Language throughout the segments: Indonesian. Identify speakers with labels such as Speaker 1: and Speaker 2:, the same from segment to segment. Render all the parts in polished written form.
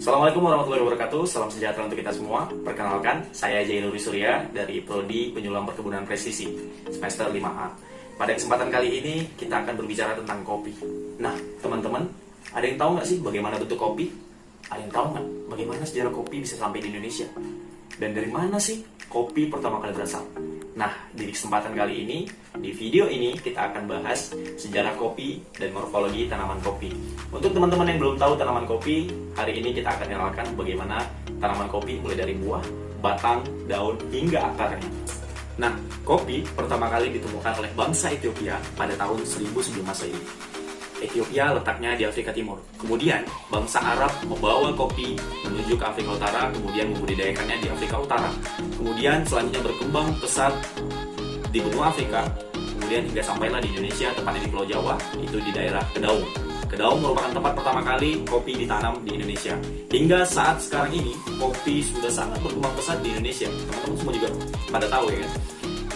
Speaker 1: Assalamualaikum warahmatullahi wabarakatuh. Salam sejahtera untuk kita semua. Perkenalkan, saya Jainuri Surya dari Prodi Penyuluhan Perkebunan Presisi semester 5A. Pada kesempatan kali ini kita akan berbicara tentang kopi. Nah, teman-teman, ada yang tahu nggak sih bagaimana bentuk kopi? Ada yang tahu nggak bagaimana sejarah kopi bisa sampai di Indonesia? Dan dari mana sih kopi pertama kali berasal? Nah, di kesempatan kali ini, di video ini kita akan bahas sejarah kopi dan morfologi tanaman kopi. Untuk teman-teman yang belum tahu tanaman kopi, hari ini kita akan kenalkan bagaimana tanaman kopi mulai dari buah, batang, daun, hingga akarnya. Nah, kopi pertama kali ditemukan oleh bangsa Ethiopia pada tahun 1000 sebelum Masehi. Ethiopia letaknya di Afrika Timur. Kemudian, bangsa Arab membawa kopi menuju ke Afrika Utara, kemudian membudidayakannya di Afrika Utara. Kemudian selanjutnya berkembang pesat di benua Afrika, kemudian hingga sampailah di Indonesia, tepatnya di Pulau Jawa, itu di daerah Kedaung. Kedaung merupakan tempat pertama kali kopi ditanam di Indonesia. Hingga saat sekarang ini, kopi sudah sangat berkembang pesat di Indonesia. Teman-teman semua juga pada tahu ya kan?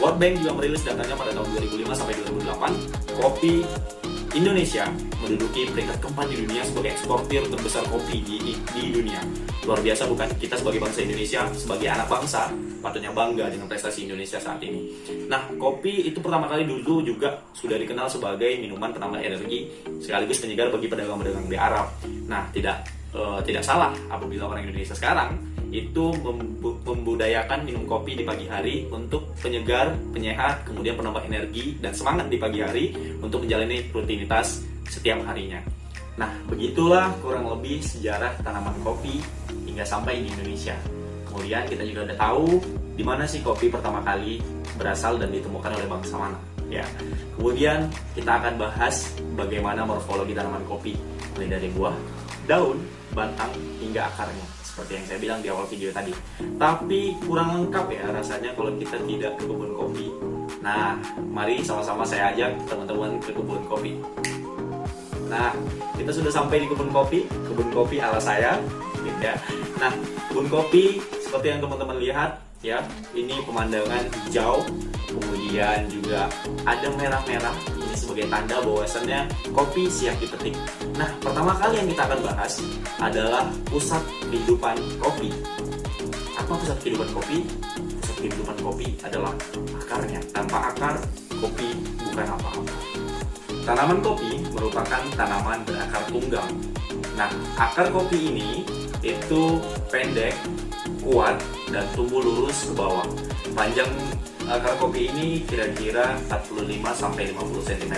Speaker 1: World Bank juga merilis datanya pada tahun 2005 sampai 2008, kopi Indonesia menduduki peringkat keempat di dunia sebagai eksportir terbesar kopi di dunia. Luar biasa bukan? Kita sebagai bangsa Indonesia, sebagai anak bangsa, patutnya bangga dengan prestasi Indonesia saat ini. Nah, kopi itu pertama kali dulu juga sudah dikenal sebagai minuman penambah energi sekaligus penyegar bagi pedagang-pedagang di Arab. Nah, tidak salah apabila orang Indonesia sekarang itu membudayakan minum kopi di pagi hari untuk penyegar, penyehat, kemudian penambah energi dan semangat di pagi hari untuk menjalani rutinitas setiap harinya. Nah, begitulah kurang lebih sejarah tanaman kopi hingga sampai di Indonesia. Kemudian kita juga udah tahu di mana sih kopi pertama kali berasal dan ditemukan oleh bangsa mana. Ya. Kemudian kita akan bahas bagaimana morfologi tanaman kopi mulai dari buah, daun, batang hingga akarnya. Seperti yang saya bilang di awal video tadi. Tapi kurang lengkap ya rasanya kalau kita tidak ke kebun kopi. Nah, mari sama-sama saya ajak teman-teman ke kebun kopi. Nah, kita sudah sampai di kebun kopi ala saya. Ya. Nah, kebun kopi seperti yang teman-teman lihat ya, ini pemandangan hijau, kemudian juga ada merah-merah. Ini sebagai tanda bahwasannya kopi siap dipetik. Nah, pertama kali yang kita akan bahas adalah pusat kehidupan kopi. Apa pusat kehidupan kopi? Pusat kehidupan kopi adalah akarnya. Tanpa akar, kopi bukan apa-apa. Tanaman kopi merupakan tanaman berakar tunggang. Nah, akar kopi ini itu pendek, kuat, dan tumbuh lurus ke bawah. Panjang akar kopi ini kira-kira 45-50 cm.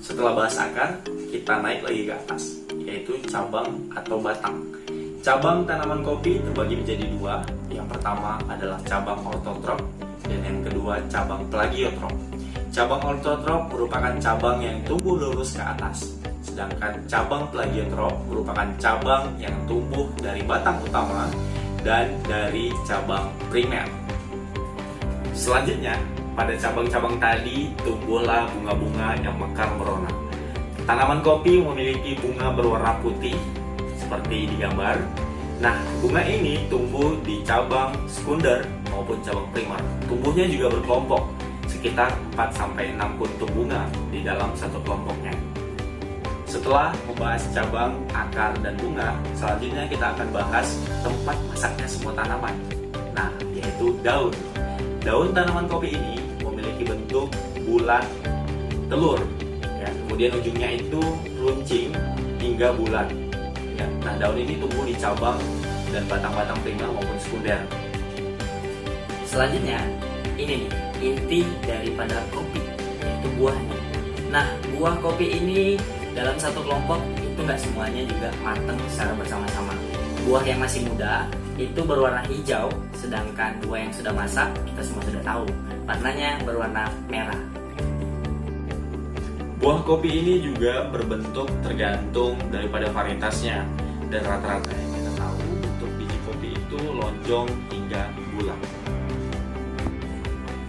Speaker 1: Setelah bahas akar, kita naik lagi ke atas, yaitu cabang atau batang. Cabang tanaman kopi terbagi menjadi dua. Yang pertama adalah cabang ortotrop dan yang kedua cabang plagiotrop. Cabang ortotrop merupakan cabang yang tumbuh lurus ke atas, sedangkan cabang plagiotrop merupakan cabang yang tumbuh dari batang utama dan dari cabang primer. Selanjutnya, pada cabang-cabang tadi tumbuhlah bunga-bunga yang mekar merona. Tanaman kopi memiliki bunga berwarna putih seperti di gambar. Nah, bunga ini tumbuh di cabang sekunder maupun cabang primer. Tumbuhnya juga berkelompok, sekitar 4-6 kuntum bunga di dalam satu kelompoknya. Setelah membahas cabang, akar, dan bunga, selanjutnya kita akan bahas tempat masaknya semua tanaman. Nah, yaitu daun. Daun tanaman kopi ini memiliki bentuk bulat telur. Ya, kemudian ujungnya itu runcing hingga bulat. Ya, nah, daun ini tumbuh di cabang dan batang-batang primer maupun sekunder.
Speaker 2: Selanjutnya, ini nih inti daripada kopi, yaitu buahnya. Nah, buah kopi ini dalam satu kelompok itu nggak semuanya juga matang secara bersama-sama. Buah yang masih muda itu berwarna hijau, sedangkan buah yang sudah masak kita semua sudah tahu warnanya berwarna merah.
Speaker 1: Buah kopi ini juga berbentuk tergantung daripada varietasnya, dan rata-rata yang kita tahu untuk biji kopi itu lonjong hingga bulat.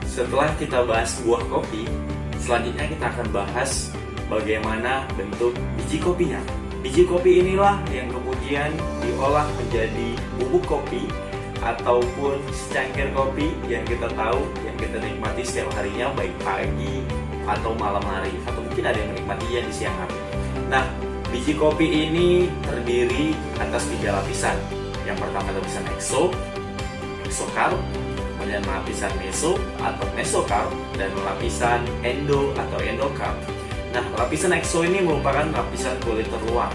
Speaker 1: Setelah kita bahas buah kopi, selanjutnya kita akan bahas bagaimana bentuk biji kopinya. Biji kopi inilah yang kemudian diolah menjadi bubuk kopi ataupun secangkir kopi yang kita tahu, yang kita nikmati setiap harinya, baik pagi atau malam hari, atau mungkin ada yang menikmatinya di siang hari. Nah, biji kopi ini terdiri atas 3 lapisan. Yang pertama lapisan exocarp, kemudian lapisan meso atau mesocarp, dan lapisan endo atau endocarp. Nah, lapisan exo ini merupakan lapisan kulit terluar.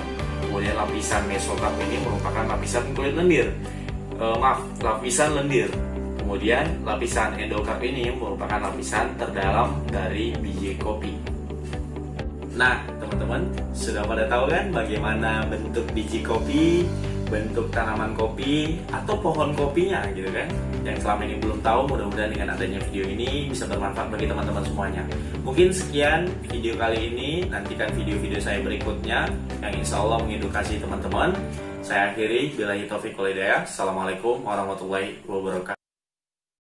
Speaker 1: Kemudian lapisan mesocarp ini merupakan lapisan kulit lendir. Lapisan lendir. Kemudian lapisan endocarp ini merupakan lapisan terdalam dari biji kopi. Nah, teman-teman sudah pada tahu kan bagaimana bentuk biji kopi, bentuk tanaman kopi, atau pohon kopinya gitu kan? Yang selama ini belum tahu, mudah-mudahan dengan adanya video ini bisa bermanfaat bagi teman-teman semuanya. Mungkin sekian video kali ini, nantikan video-video saya berikutnya yang insya Allah mengedukasi teman-teman. Saya akhiri, billahi taufiq wal hidayah. Assalamualaikum warahmatullahi wabarakatuh.